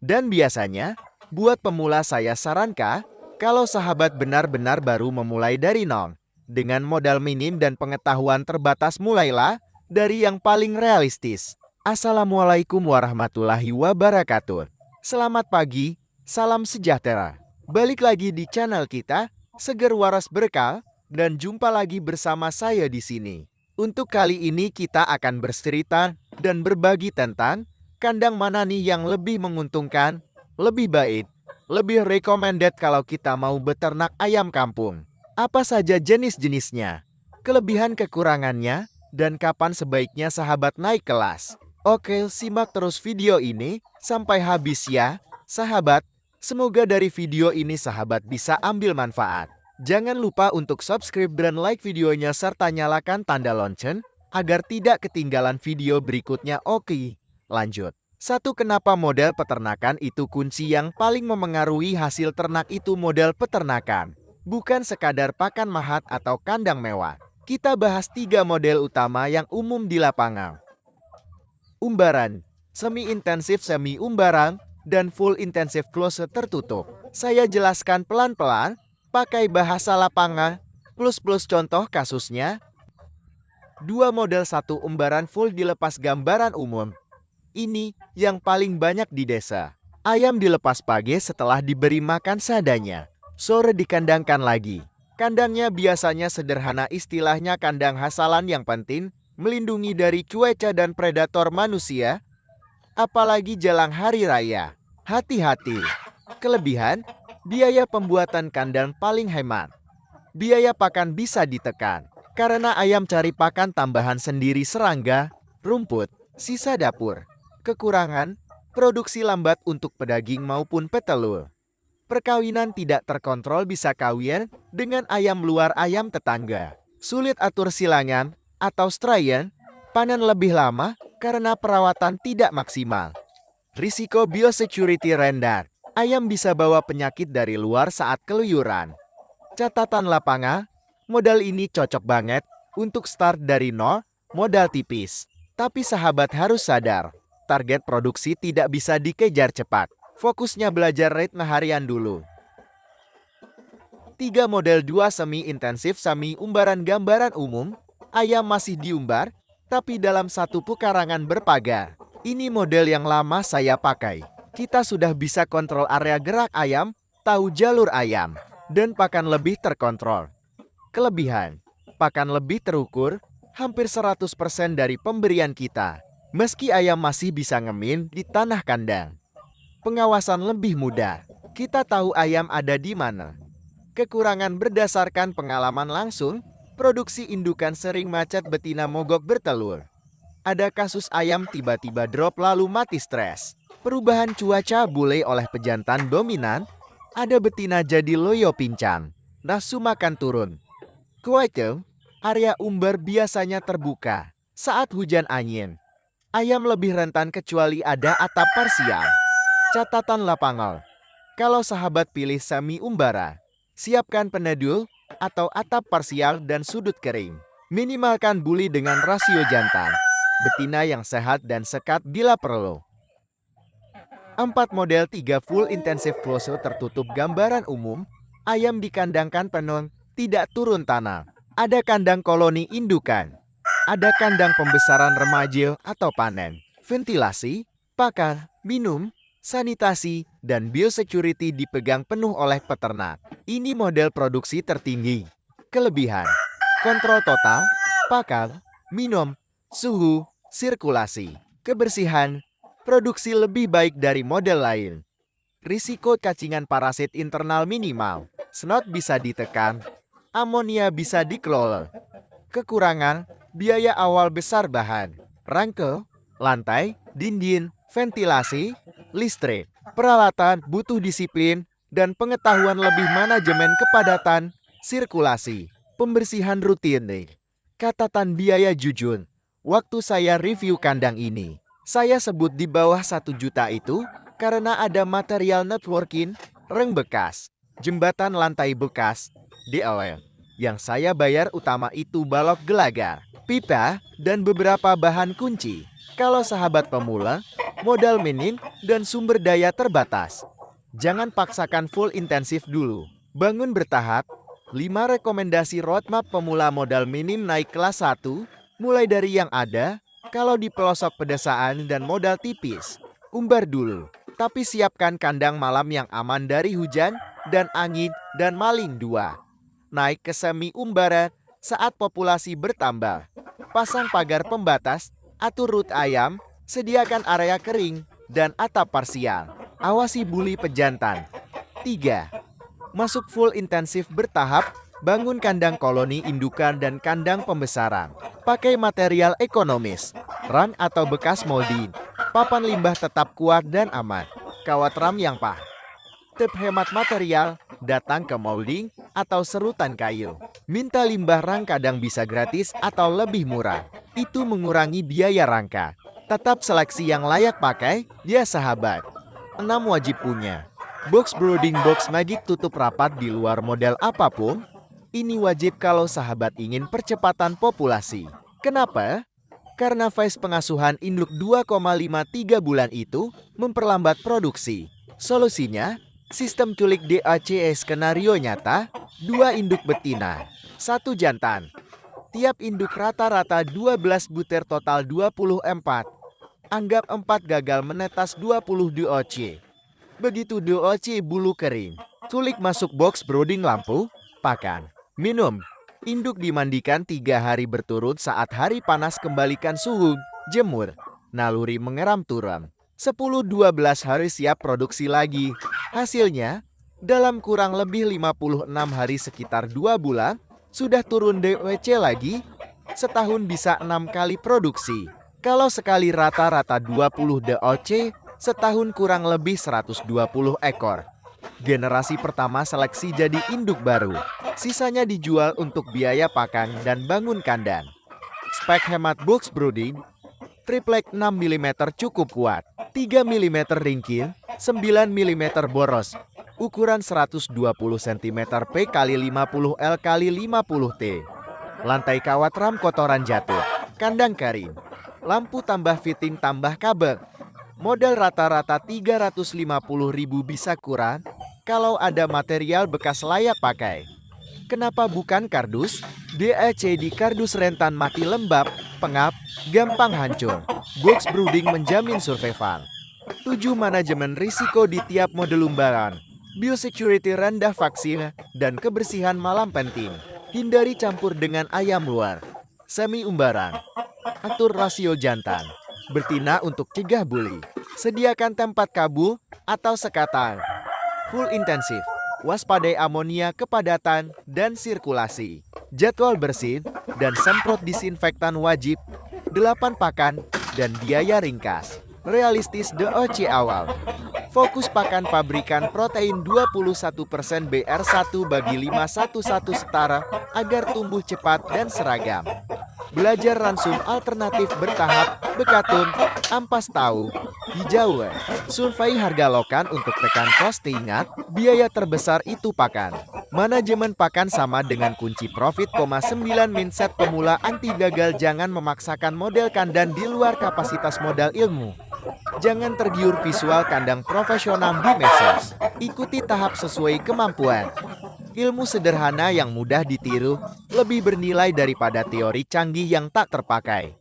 Dan biasanya, buat pemula saya sarankan, kalau sahabat benar-benar baru memulai dari nol, dengan modal minim dan pengetahuan terbatas mulailah dari yang paling realistis. Assalamualaikum warahmatullahi wabarakatuh. Selamat pagi, salam sejahtera. Balik lagi di channel kita, Seger Waras Berkah, dan jumpa lagi bersama saya di sini. Untuk kali ini kita akan bercerita dan berbagi tentang kandang mana nih yang lebih menguntungkan, lebih baik, lebih recommended kalau kita mau beternak ayam kampung. Apa saja jenis-jenisnya, kelebihan kekurangannya, dan kapan sebaiknya sahabat naik kelas. Oke, simak terus video ini sampai habis ya, sahabat. Semoga dari video ini sahabat bisa ambil manfaat. Jangan lupa untuk subscribe dan like videonya serta nyalakan tanda lonceng agar tidak ketinggalan video berikutnya. Oke, lanjut. 1. Kenapa model peternakan itu kunci yang paling memengaruhi hasil ternak itu model peternakan. Bukan sekadar pakan mahat atau kandang mewah. Kita bahas 3 model utama yang umum di lapangan. Umbaran, semi-intensif semi-umbaran, dan full intensif close tertutup. Saya jelaskan pelan-pelan, pakai bahasa lapangan, plus-plus contoh kasusnya. 2 model 1 umbaran full dilepas gambaran umum. Ini yang paling banyak di desa. Ayam dilepas pagi setelah diberi makan seadanya. Sore dikandangkan lagi. Kandangnya biasanya sederhana, istilahnya kandang hasalan, yang penting melindungi dari cuaca dan predator manusia. Apalagi jelang hari raya. Hati-hati. Kelebihan, biaya pembuatan kandang paling hemat. Biaya pakan bisa ditekan, karena ayam cari pakan tambahan sendiri, serangga, rumput, sisa dapur. Kekurangan, produksi lambat untuk pedaging maupun petelur. Perkawinan tidak terkontrol, bisa kawin dengan ayam luar, ayam tetangga. Sulit atur silangan atau strain, panen lebih lama karena perawatan tidak maksimal. Risiko biosecurity rendah, ayam bisa bawa penyakit dari luar saat keluyuran. Catatan lapangan, modal ini cocok banget untuk start dari nol, modal tipis. Tapi sahabat harus sadar, target produksi tidak bisa dikejar cepat. Fokusnya belajar ritme harian dulu. 3 model 2 semi-intensif semi-umbaran gambaran umum. Ayam masih diumbar, tapi dalam satu pekarangan berpagar. Ini model yang lama saya pakai. Kita sudah bisa kontrol area gerak ayam, tahu jalur ayam, dan pakan lebih terkontrol. Kelebihan, pakan lebih terukur, hampir 100% dari pemberian kita. Meski ayam masih bisa ngemin di tanah kandang. Pengawasan lebih mudah, kita tahu ayam ada di mana. Kekurangan berdasarkan pengalaman langsung, produksi indukan sering macet, betina mogok bertelur. Ada kasus ayam tiba-tiba drop lalu mati stres. Perubahan cuaca bule oleh pejantan dominan, ada betina jadi loyo pincang, nafsu makan turun. Kuaiteng, area umbar biasanya terbuka saat hujan angin. Ayam lebih rentan kecuali ada atap parsial. Catatan lapangan, kalau sahabat pilih semi umbara, siapkan penedul atau atap parsial dan sudut kering. Minimalkan buli dengan rasio jantan, betina yang sehat dan sekat bila perlu. 4 model 3 full intensif close tertutup gambaran umum. Ayam dikandangkan penuh, tidak turun tanah. Ada kandang koloni indukan. Ada kandang pembesaran remaja atau panen. Ventilasi, pakan, minum, sanitasi, dan biosecurity dipegang penuh oleh peternak. Ini model produksi tertinggi. Kelebihan, kontrol total, pakan, minum, suhu, sirkulasi, kebersihan, produksi lebih baik dari model lain. Risiko cacingan parasit internal minimal, snot bisa ditekan, amonia bisa dikelola. Kekurangan, biaya awal besar bahan, rangka, lantai, dinding, ventilasi, listrik. Peralatan butuh disiplin dan pengetahuan lebih, manajemen kepadatan, sirkulasi, pembersihan rutin. Catatan biaya jujur, waktu saya review kandang ini, saya sebut di bawah 1 juta itu karena ada material networking, reng bekas, jembatan lantai bekas, DIY. Yang saya bayar utama itu balok gelagar, pipa, dan beberapa bahan kunci. Kalau sahabat pemula, modal minim dan sumber daya terbatas. Jangan paksakan full intensif dulu. Bangun bertahap. 5 rekomendasi roadmap pemula modal minim naik kelas 1, mulai dari yang ada, kalau di pelosok pedesaan dan modal tipis. Umbar dulu, tapi siapkan kandang malam yang aman dari hujan dan angin dan maling 2. Naik ke semi umbaran saat populasi bertambah. Pasang pagar pembatas, atur rut ayam, sediakan area kering, dan atap parsial. Awasi buli pejantan. 3. Masuk full intensif bertahap, bangun kandang koloni indukan dan kandang pembesaran. Pakai material ekonomis, ram atau bekas molding. Papan limbah tetap kuat dan aman. Kawat ram yang pas. Tip hemat material, datang ke molding atau serutan kayu. Minta limbah rang kadang bisa gratis atau lebih murah. Itu mengurangi biaya rangka. Tetap seleksi yang layak pakai, ya sahabat. 6 wajib punya. Box brooding box magic tutup rapat di luar model apapun. Ini wajib kalau sahabat ingin percepatan populasi. Kenapa? Karena fase pengasuhan induk 2,53 bulan itu memperlambat produksi. Solusinya, sistem culik DACE skenario nyata, 2 induk betina, 1 jantan. Tiap induk rata-rata 12 butir total 24. Anggap 4 gagal menetas 20 DOC. Begitu DOC bulu kering, culik masuk box brooding lampu, pakan, minum. Induk dimandikan 3 hari berturut saat hari panas kembalikan suhu, jemur. Naluri mengeram turun. 10-12 hari siap produksi lagi. Hasilnya, dalam kurang lebih 56 hari sekitar 2 bulan, sudah turun DOC lagi, setahun bisa 6 kali produksi. Kalau sekali rata-rata 20 DOC, setahun kurang lebih 120 ekor. Generasi pertama seleksi jadi induk baru. Sisanya dijual untuk biaya pakan dan bangun kandang. Spek hemat box brooding. Triplek 6 mm cukup kuat. 3 mm ringkil, 9 mm boros. Ukuran 120 cm P x 50 L x 50 T. Lantai kawat ram kotoran jatuh. Kandang kering. Lampu tambah fitting tambah kabel. Modal rata-rata 350.000 bisa kurang kalau ada material bekas layak pakai. Kenapa bukan kardus? DAC di kardus rentan mati lembab, pengap, gampang hancur. Box brooding menjamin survival. 7 manajemen risiko di tiap mode umbaran. Biosecurity rendah vaksin dan kebersihan malam penting. Hindari campur dengan ayam luar. Semi umbaran. Atur rasio jantan. Betina untuk cegah bully. Sediakan tempat kabul atau sekatan. Full intensif. Waspadai amonia kepadatan dan sirkulasi. Jadwal bersih dan semprot disinfektan wajib. 8 pakan dan biaya ringkas. Realistis DOC awal. Fokus pakan pabrikan protein 21% BR1 bagi 511 setara agar tumbuh cepat dan seragam. Belajar ransum alternatif bertahap, bekatun, ampas tahu, hijau. Survei harga lokan untuk tekan cost. Ingat, biaya terbesar itu pakan. Manajemen pakan sama dengan kunci profit. 9 mindset pemula anti gagal. Jangan memaksakan model kandang di luar kapasitas modal ilmu. Jangan tergiur visual kandang profesional di medsos. Ikuti tahap sesuai kemampuan. Ilmu sederhana yang mudah ditiru lebih bernilai daripada teori canggih yang tak terpakai.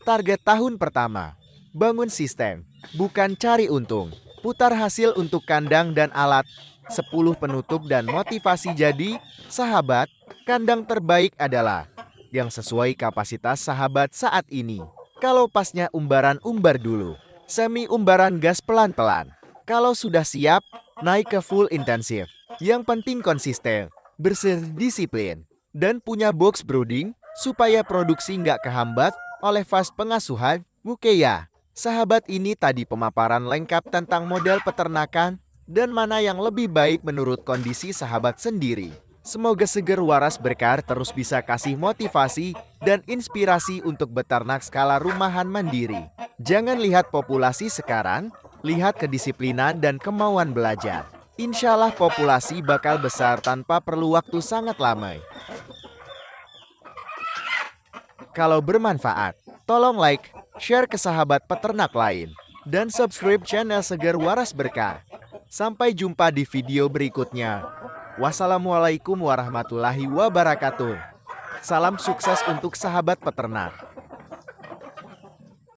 Target tahun pertama, bangun sistem, bukan cari untung. Putar hasil untuk kandang dan alat, 10 penutup dan motivasi. Jadi, sahabat, kandang terbaik adalah yang sesuai kapasitas sahabat saat ini. Kalau pasnya umbaran, umbar dulu. Semi umbaran gas pelan-pelan. Kalau sudah siap, naik ke full intensif. Yang penting konsisten, bersih, disiplin, dan punya box brooding supaya produksi nggak kehambat oleh fase pengasuhan. Oke ya, sahabat, ini tadi pemaparan lengkap tentang model peternakan dan mana yang lebih baik menurut kondisi sahabat sendiri. Semoga seger waras berkah terus bisa kasih motivasi dan inspirasi untuk beternak skala rumahan mandiri. Jangan lihat populasi sekarang, lihat kedisiplinan dan kemauan belajar. Insya Allah populasi bakal besar tanpa perlu waktu sangat lama. Kalau bermanfaat, tolong like, share ke sahabat peternak lain, dan subscribe channel Segar Waras Berkah. Sampai jumpa di video berikutnya. Wassalamualaikum warahmatullahi wabarakatuh. Salam sukses untuk sahabat peternak.